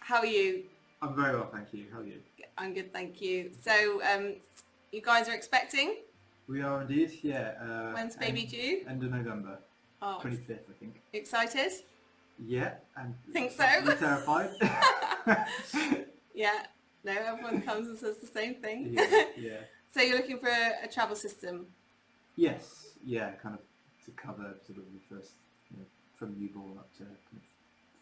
How are you? I'm very well, thank you. How are you? I'm good, thank you. So, you guys are expecting? We are indeed, yeah. When's baby due? End of November, Oh, 25th, I think. excited? Yeah, and Think so? slightly terrified. Yeah. No, everyone comes and says the same thing. Yeah. So you're looking for a travel system? Yes, yeah, kind of to cover sort of the first, from newborn up to kind of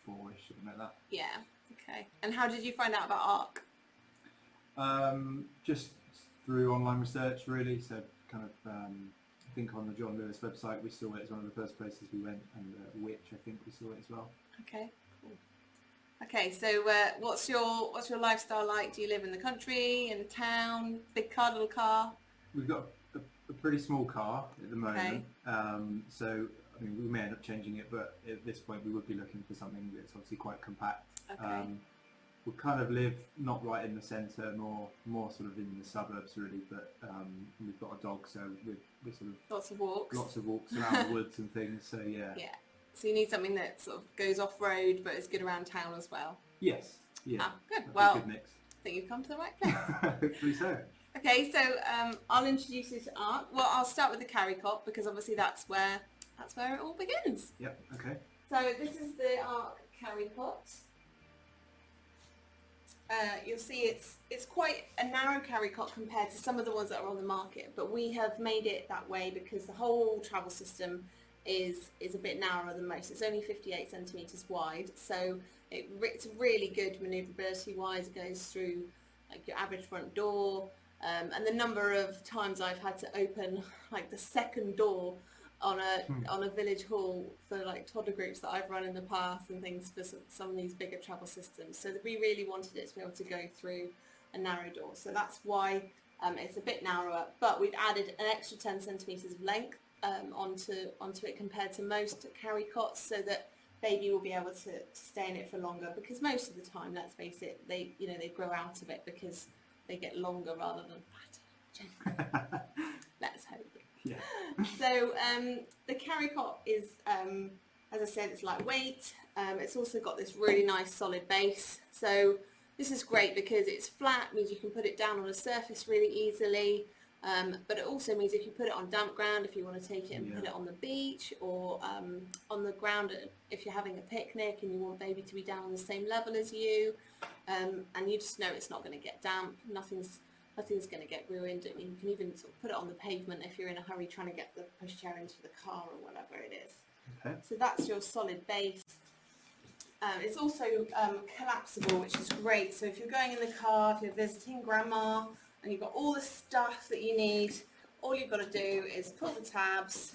4-ish, something like that. Yeah. Okay. And how did you find out about Ark? Just through online research, really. So kind of, I think on the John Lewis website we saw it as one of the first places we went, and Which I think we saw it as well. Okay. Cool. Okay. So what's your lifestyle like? Do you live in the country, in town, big car, little car? We've got a pretty small car at the moment, Okay. so I mean we may end up changing it, but at this point we would be looking for something that's obviously quite compact. Okay. We kind of live not right in the centre, more sort of in the suburbs really, but we've got a dog, so we're sort of Lots of walks. lots of walks around the woods and things. So yeah. Yeah. So you need something that sort of goes off road, but is good around town as well. Yes. Yeah. Ah, good. That's Well, a good mix. I think you've come to the right place. Hopefully so. Okay, so I'll introduce you to Ark. Well, I'll start with the Carrycot because obviously that's where it all begins. Yep. Okay. So this is the Ark Carrycot. You'll see it's quite a narrow Carrycot compared to some of the ones that are on the market, but we have made it that way because the whole travel system is a bit narrower than most. It's only 58 centimetres wide, so it's really good manoeuvrability wise. It goes through like your average front door, and the number of times I've had to open like the second door on a village hall for like toddler groups that I've run in the past and things for some of these bigger travel systems. So we really wanted it to be able to go through a narrow door. So that's why it's a bit narrower, but we've added an extra 10 centimetres of length onto it compared to most Carrycots, so that baby will be able to stay in it for longer, because most of the time, let's face it, they grow out of it because they get longer rather than fatter. Let's hope. Yeah. So the Carrycot is, as I said, it's lightweight. It's also got this really nice solid base. So this is great because it's flat, means you can put it down on a surface really easily. But it also means if you put it on damp ground, if you want to take it and put it on the beach, or on the ground if you're having a picnic and you want baby to be down on the same level as you, and you just know it's not going to get damp, nothing's going to get ruined. I mean, you can even sort of put it on the pavement if you're in a hurry trying to get the pushchair into the car or whatever it is. Okay. So that's your solid base. It's also collapsible, which is great. So if you're going in the car, if you're visiting grandma, and you've got all the stuff that you need, all you've got to do is pull the tabs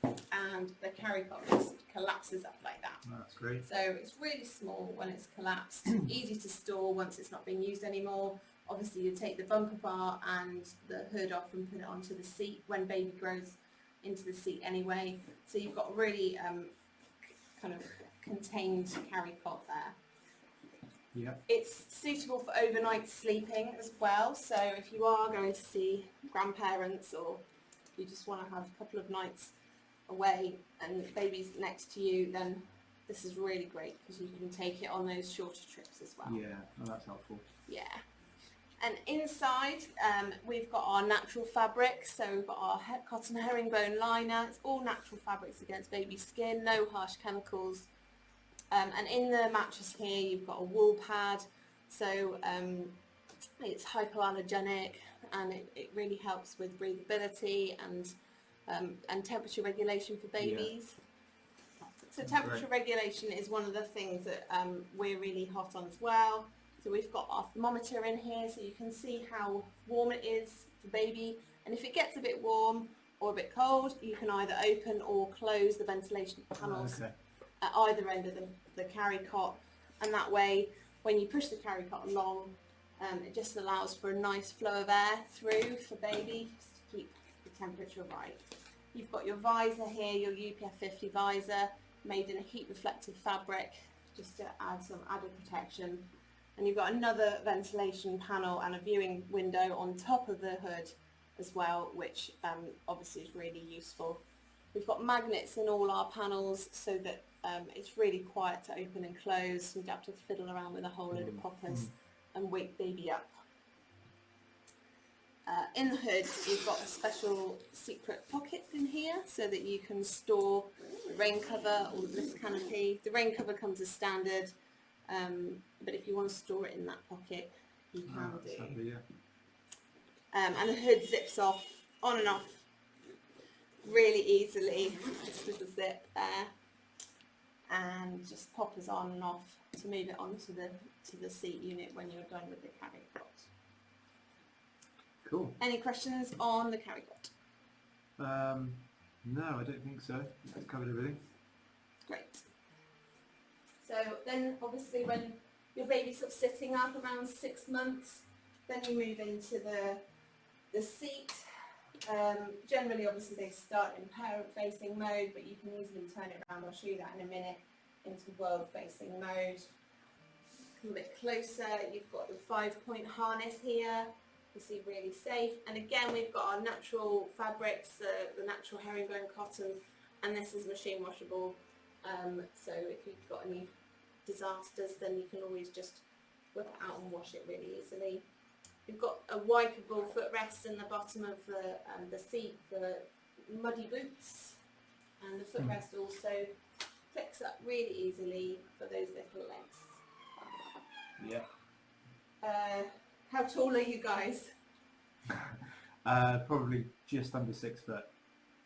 and the Carrycot just collapses up like that. That's great. So it's really small when it's collapsed, easy to store once it's not being used anymore. Obviously you take the bumper bar and the hood off and put it onto the seat when baby grows into the seat anyway. So you've got a really kind of contained Carrycot there. Yeah. It's suitable for overnight sleeping as well, so if you are going to see grandparents or you just want to have a couple of nights away and baby's next to you, then this is really great because you can take it on those shorter trips as well. Yeah, well, that's helpful. Yeah. And inside we've got our natural fabrics, so we've got our cotton herringbone liner. It's all natural fabrics against baby skin, no harsh chemicals. And in the mattress here you've got a wool pad, so it's hypoallergenic, and it really helps with breathability and temperature regulation for babies. Yeah. So temperature regulation is one of the things that we're really hot on as well. So we've got our thermometer in here, so you can see how warm it is for baby, and if it gets a bit warm or a bit cold, you can either open or close the ventilation panels. Okay. At either end of the Carrycot, and that way when you push the Carrycot along, it just allows for a nice flow of air through for baby, just to keep the temperature right. You've got your visor here, your UPF 50 visor, made in a heat reflective fabric, just to add some added protection. And you've got another ventilation panel and a viewing window on top of the hood as well, which obviously is really useful We've got magnets in all our panels so that it's really quiet to open and close. You don't have to fiddle around with a whole load of poppers and wake baby up. In the hood, you've got a special secret pocket in here so that you can store the rain cover or the Bliss Canopy. The rain cover comes as standard, but if you want to store it in that pocket, you can do. Lovely, yeah. And the hood zips off, on and off, really easily. Just with the zip there, and just poppers on and off to move it onto the seat unit when you're done with the Carrycot. Cool. Any questions on the Carrycot? No, I don't think so. That's covered everything. Great. So then obviously when your baby's sort of sitting up around 6 months, then you move into the seat. Generally obviously they start in parent facing mode, but you can easily turn it around, I'll show you that in a minute, into world facing mode. A little bit closer, you've got the 5-point harness here. You see, really safe. And again, we've got our natural fabrics, the natural herringbone cotton, and this is machine washable. So if you've got any disasters, then you can always just whip it out and wash it really easily. We've got a wipeable footrest in the bottom of the seat for muddy boots, and the footrest also clicks up really easily for those little legs. Yeah. How tall are you guys? Probably just under 6 foot.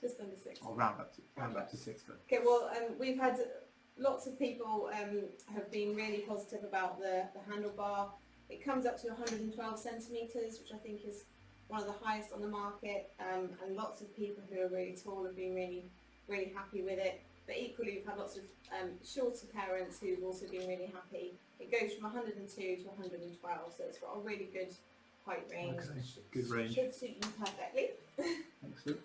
Just under 6. Or round up to 6 foot. Okay, well, we've had lots of people have been really positive about the handlebar. It comes up to 112 centimetres, which I think is one of the highest on the market, and lots of people who are really tall have been really, really happy with it. But equally, we've had lots of shorter parents who've also been really happy. It goes from 102 to 112, so it's got a really good height range. Okay, good range. Should suit you perfectly. Excellent.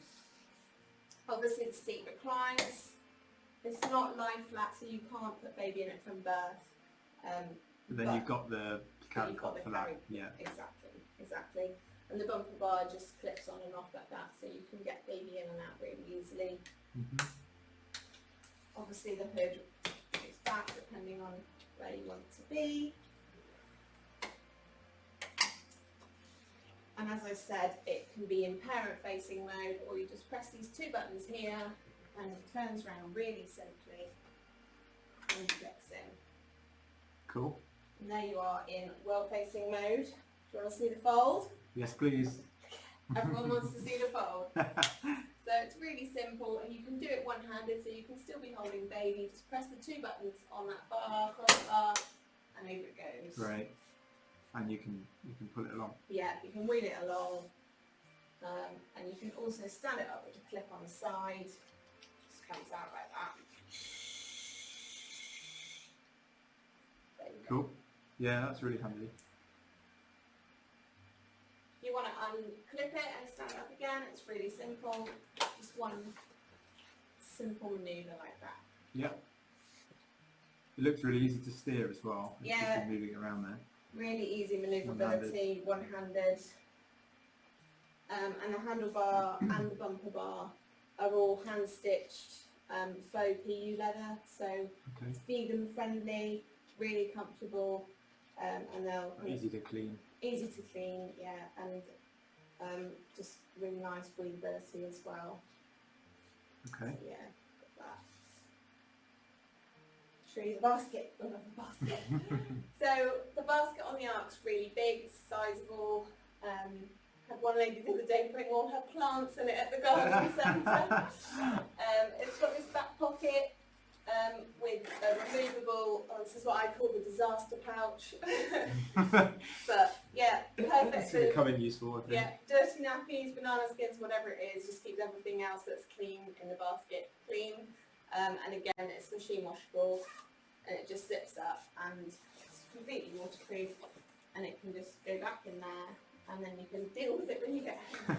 Obviously, the seat reclines. It's not lie flat, so you can't put baby in it from birth. Then you've got the Carrycot for that. Yeah. Exactly. And the bumper bar just clips on and off like that, so you can get baby in and out really easily. Obviously, the hood goes back depending on where you want it to be. And as I said, it can be in parent-facing mode, or you just press these 2 buttons here, and it turns around really simply and clicks in. Cool. And there you are in world-facing mode. Do you want to see the fold? Yes, please. Everyone wants to see the fold. So it's really simple, and you can do it one-handed, so you can still be holding baby. Just press the 2 buttons on that bar, crossbar, and over it goes. Great. And you can pull it along. Yeah, you can wheel it along, and you can also stand it up with a clip on the side. Just comes out like that. There you go. Cool. Yeah, that's really handy. If you want to unclip it and stand it up again, it's really simple. Just one simple manoeuvre like that. Yeah. It looks really easy to steer as well. It's Yeah. just moving around there. Really easy manoeuvrability, one-handed. And the handlebar and the bumper bar are all hand-stitched faux PU leather, so it's vegan friendly, really comfortable, and they'll Easy to clean. easy to clean, yeah, and just really nice breathability as well. Okay. So, yeah, got that. Show you the basket. I love the basket. So the basket on the Ark's really big, it's sizable. Had one lady the other day bring all her plants in it at the garden centre. It's got this back pocket with a removable, this is what I call the disaster pouch. But yeah, perfect It's going to for, come in useful, I think. yeah, dirty nappies, banana skins, whatever it is, just keeps everything else that's clean in the basket clean. And again, it's machine washable, and it just zips up, and it's completely waterproof, and it can just go back in there, and then you can deal with it when you get home.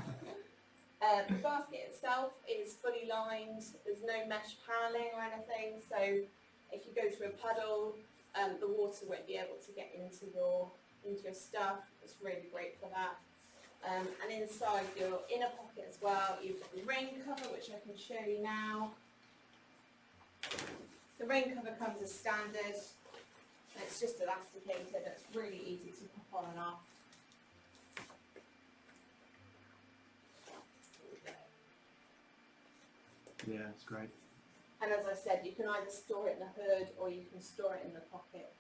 The basket itself is fully lined. There's no mesh paneling or anything, so if you go through a puddle, the water won't be able to get into your stuff. It's really great for that. And inside your inner pocket as well, you've got the rain cover, which I can show you now. The rain cover comes as standard, and it's just elasticated. It's really easy to pop on and off. Yeah, it's great. And as I said, you can either store it in the hood or you can store it in the pocket,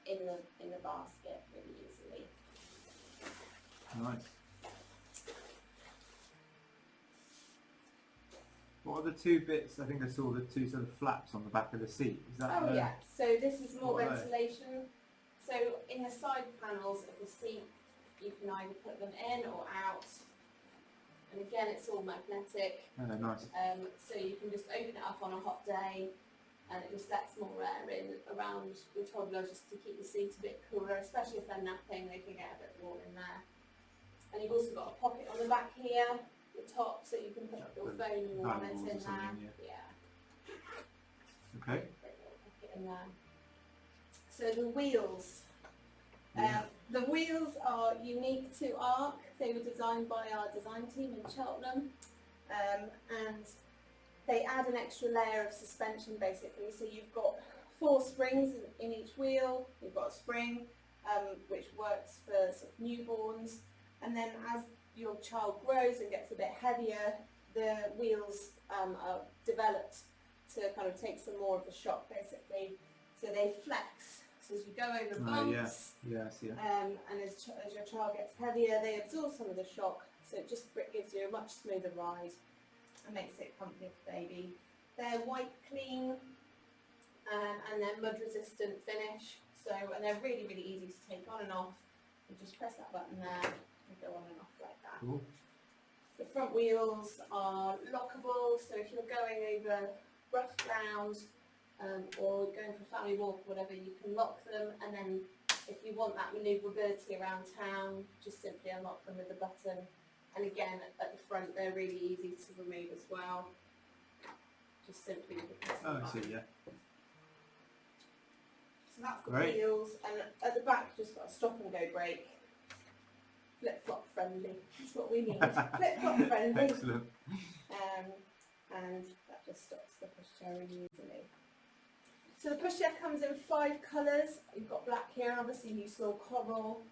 in the basket really easily. Nice. What are the two bits? I think I saw the two sort of flaps on the back of the seat. Is that? Oh yeah. So this is more what are they? ventilation. So in the side panels of the seat, you can either put them in or out. And again, it's all magnetic. Oh, nice. So you can just open it up on a hot day, and it just lets more air in around your toddler, just to keep the seat a bit cooler, especially if they're napping. They can get a bit warm in there. And you've also got a pocket on the back here, the top, so you can put up your phone and your wallet in there. Yeah. Okay. Great little pocket in there. So the wheels. Yeah. The wheels are unique to Ark. They were designed by our design team in Cheltenham, and they add an extra layer of suspension basically. So you've got 4 springs in each wheel. You've got a spring which works for sort of newborns, and then as your child grows and gets a bit heavier, the wheels are developed to kind of take some more of the shock basically. So they flex. So as you go over bumps, yes, yeah. and as your child gets heavier, they absorb some of the shock, so it just gives you a much smoother ride and makes it comfy for baby. They're white clean, and they're mud resistant finish, so, and they're really, really easy to take on and off. You just press that button there and go on and off like that. Cool. The front wheels are lockable, so if you're going over rough ground, or going for a family walk or whatever, you can lock them, and then if you want that manoeuvrability around town, just simply unlock them with a button. And again, at the front, they're really easy to remove as well. Just simply with the press of the Oh, I see, button. yeah. So that's the Great. wheels, and at the back, just got a stop and go brake. Flip-flop friendly, that's what we need. Flip-flop friendly. Excellent. And that just stops the pushchair really easily. So the pushchair comes in 5 colours. You've got black here, obviously you saw coral.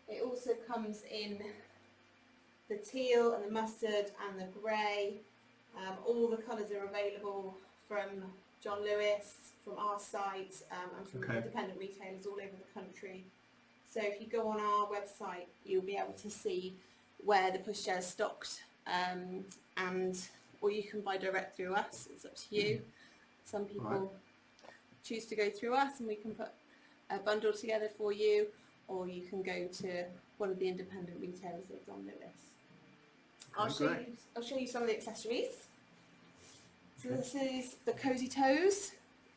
It also comes in the teal and the mustard and the grey. All the colours are available from John Lewis, from our site, and from independent retailers all over the country. So if you go on our website, you'll be able to see where the pushchair is stocked, or you can buy direct through us. It's up to you. Some people choose to go through us, and we can put a bundle together for you, or you can go to one of the independent retailers like John Lewis. I'll show you some of the accessories. So this is the Cozy Toes.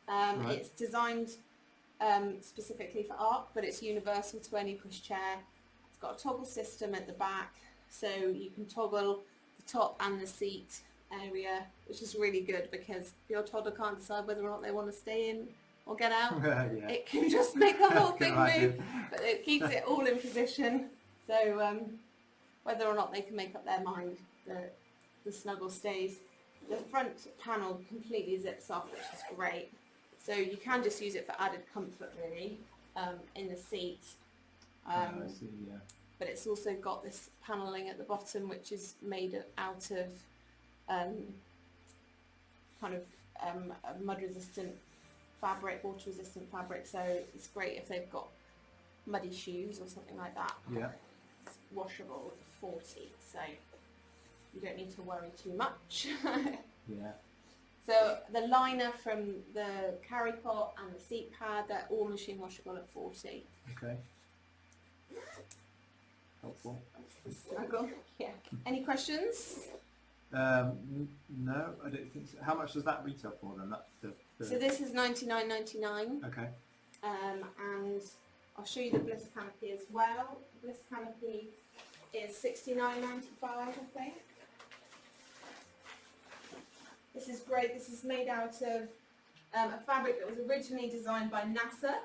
It's designed specifically for Ark, but it's universal to any pushchair. It's got a toggle system at the back, so you can toggle the top and the seat area, which is really good because if your toddler can't decide whether or not they want to stay in or get out, it can just make the whole thing move, but it keeps it all in position. So whether or not they can make up their mind, the snuggle stays. The front panel completely zips off, which is great. So you can just use it for added comfort really, in the seat. I see, yeah. But it's also got this panelling at the bottom, which is made out of a mud-resistant fabric, water-resistant fabric. So it's great if they've got muddy shoes or something like that. Yeah. It's washable at 40, so you don't need to worry too much. Yeah. So the liner from the Carrycot and the seat pad, they're all machine washable at 40. Okay. Helpful. That's the snuggle. Yeah. Any questions? No, I don't think so. How much does that retail for then? So this is $99.99. Okay. And I'll show you the Bliss Canopy as well. Bliss Canopy is $69.95, I think. This is great. This is made out of a fabric that was originally designed by NASA.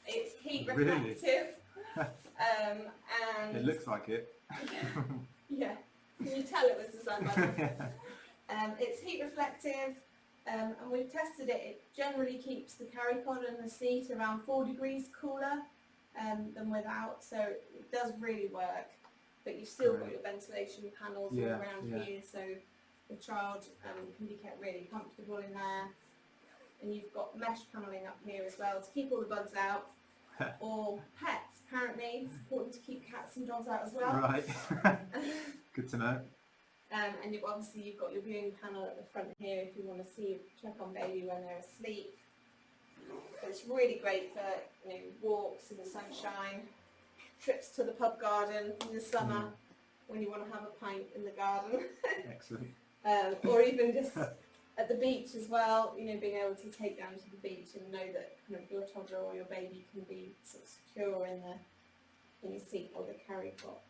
It's heat reflective. And It looks like it. yeah, can you tell it was designed by us? It's heat reflective, and we've tested it. It generally keeps the Carrycot and the seat around 4 degrees cooler than without, so it does really work. But you've still got your ventilation panels all around here, so the child can be kept really comfortable in there. And you've got mesh panelling up here as well to keep all the bugs out, or pets. Apparently, it's important to keep cats and dogs out as well. Right. Good to know. And obviously you've got your viewing panel at the front here if you want to check on baby when they're asleep. But it's really great for walks in the sunshine, trips to the pub garden in the summer when you want to have a pint in the garden. Excellent. Or even just at the beach as well, being able to take down to the beach and know that your toddler or your baby can be sort of secure in your seat or the Carrycot.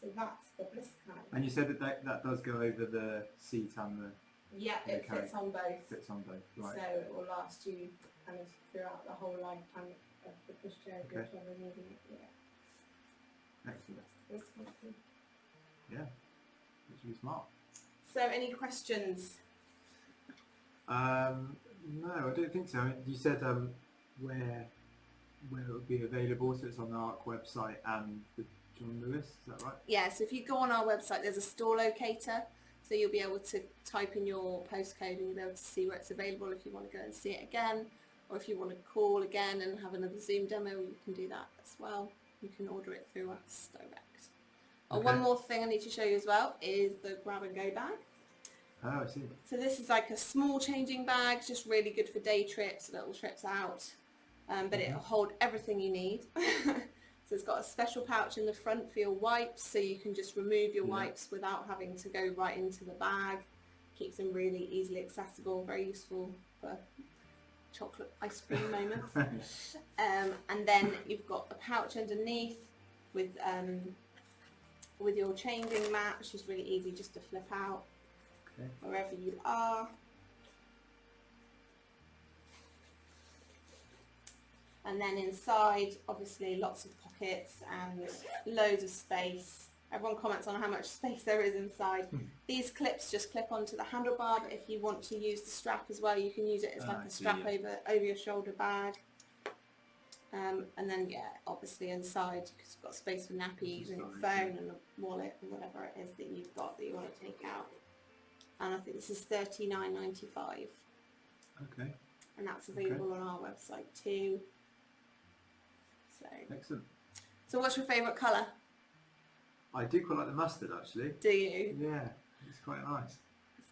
So that's the Bliss Canopy. And you said that does go over the seat and the... Yeah, it fits on both. Fits on both, right. So it will last you kind of throughout the whole lifetime of the pushchair if you're ever needing it. Yeah. Excellent. Bliss Canopy. Yeah, it's really smart. So any questions? No, I don't think so. I mean, you said where it would be available, so it's on the Ark website and the John Lewis, is that right? Yeah, so if you go on our website, there's a store locator, so you'll be able to type in your postcode and you'll be able to see where it's available if you want to go and see it again, or if you want to call again and have another Zoom demo, you can do that as well. You can order it through us direct. Oh, one more thing I need to show you as well is the grab and go bag. Oh, I see. So this is like a small changing bag, just really good for day trips, little trips out, but it'll hold everything you need. So it's got a special pouch in the front for your wipes, so you can just remove your wipes without having to go right into the bag. Keeps them really easily accessible, very useful for chocolate ice cream moments. And then you've got a pouch underneath with your changing mat, which is really easy just to flip out wherever you are. And then inside, obviously, lots of pockets and loads of space. Everyone comments on how much space there is inside. These clips just clip onto the handlebar, but if you want to use the strap as well, you can use it as like a strap over your shoulder bag. And then, obviously inside, you've got space for nappies and your phone and a wallet and whatever it is that you've got that you want to take out. And I think this is $39.95. Okay. And that's available on our website too. So. Excellent. So what's your favourite colour? I do quite like the mustard, actually. Do you? Yeah, it's quite nice.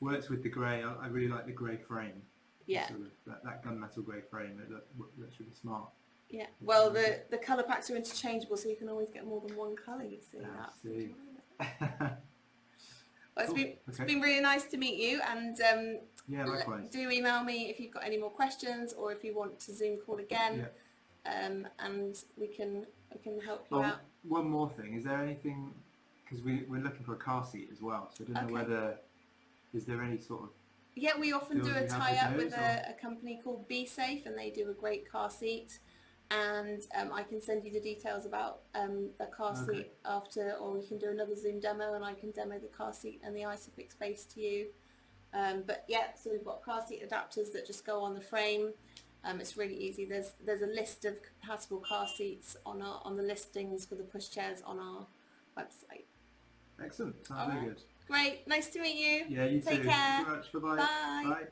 Works with the grey. I really like the grey frame. Yeah. Sort of that gunmetal grey frame. It looks really smart. Yeah. Well, the colour packs are interchangeable, so you can always get more than one colour. You see. Well, it's been really nice to meet you, and yeah, likewise. Do email me if you've got any more questions, or if you want to Zoom call again, and we can help you out. One more thing, is there anything, because we're looking for a car seat as well, so I don't know whether, is there any sort of... Yeah, we often do a tie-up with a company called Be Safe, and they do a great car seat. And I can send you the details about the car seat after, or we can do another Zoom demo and I can demo the car seat and the ISOFIX base to you. But yeah, so we've got car seat adapters that just go on the frame. It's really easy. There's a list of compatible car seats on the listings for the pushchairs on our website. Excellent. Sounds very good. Great. Nice to meet you. Yeah, you too. Take care. Thank you very much. Bye-bye. Bye. Bye.